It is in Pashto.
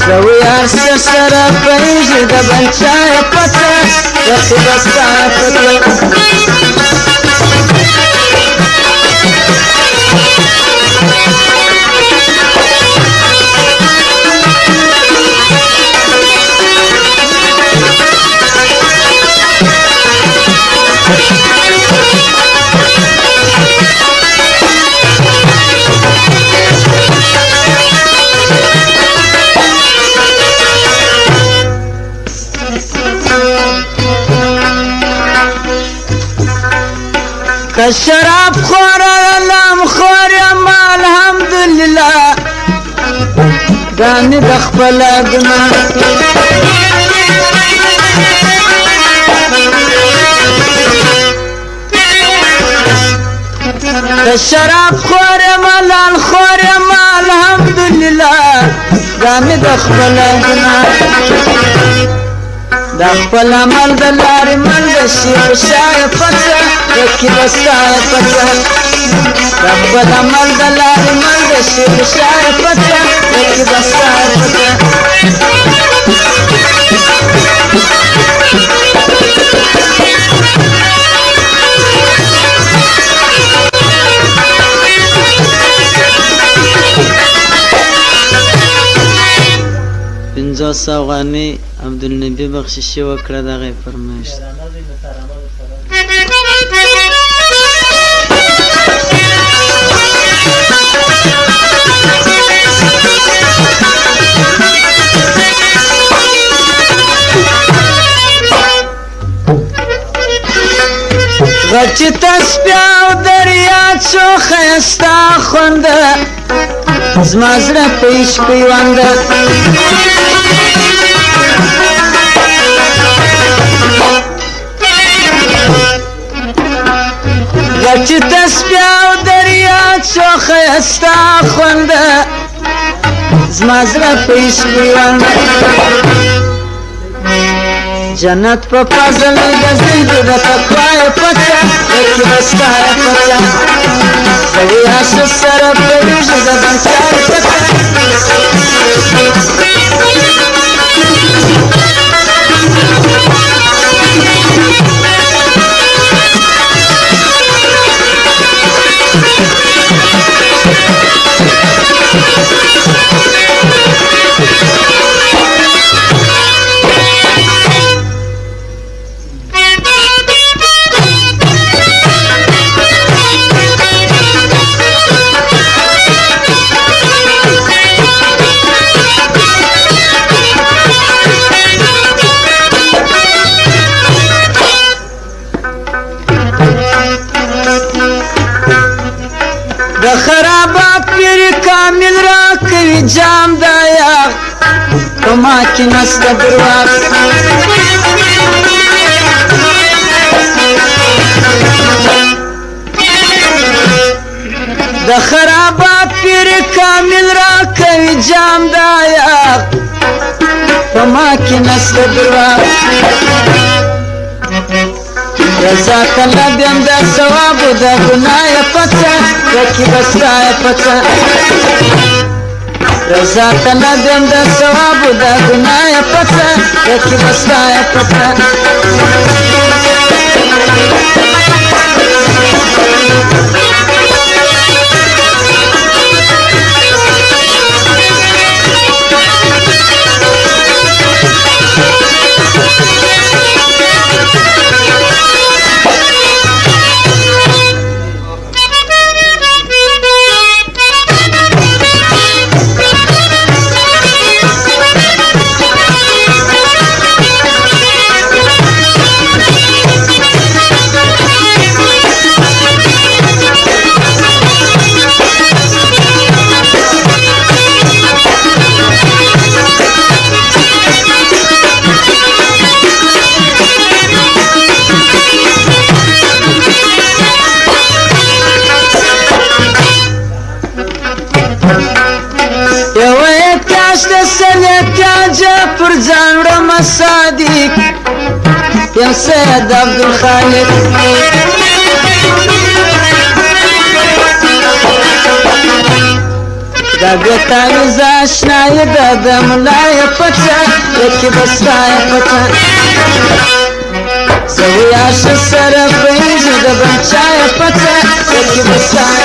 زوی هرسه سره پیجی ده بنچای پتا یخی بستای پتا كالشراب خور اللام خور يا ما الحمد لله داني دخبل أدنى كالشراب خور يا ما الخور يا ما الحمد لله داني دخبل أدنى دا خپل عمل د لارې مل د شي خوشایه پڅه یکي بستایه پڅه دا خپل عمل د لارې مل د شي خوشایه پڅه یکي بستایه پڅه پنځه سوه افغانۍ عبدالنبي بخششي وکړه دغه یې فرمایش غټ تسبیح او دریا څو ښایسته خونده زما زړه په عشق پیونده غټ تسبیح او دریا څو ښایسته خونده زما زړه په عشق پیونده جنت په فضل ګرځېدو د تقوی پڅه یکي بستایه پڅه زوی عاشق سره پریږدي د بنچای پڅه د خرابات پیر کامل را کوي جام دایا په ما کې نسته درواغ د خرابات پیر کامل را کوي جام دایا په ما کې نسته درواغ رضا طلبیم د ثوابو د ګناه پڅه یکي بستایه پڅه رضا طلبیم د ثوابو د ګناه پڅه یکي بستایه پڅه پر ځان وړم صادق یم سید عبدالخالق دا بيتا يزاشنا يدادا ملايا فتا يكي بسايا فتا سوي عش السرف ينزل دبن شايا فتا يكي بسايا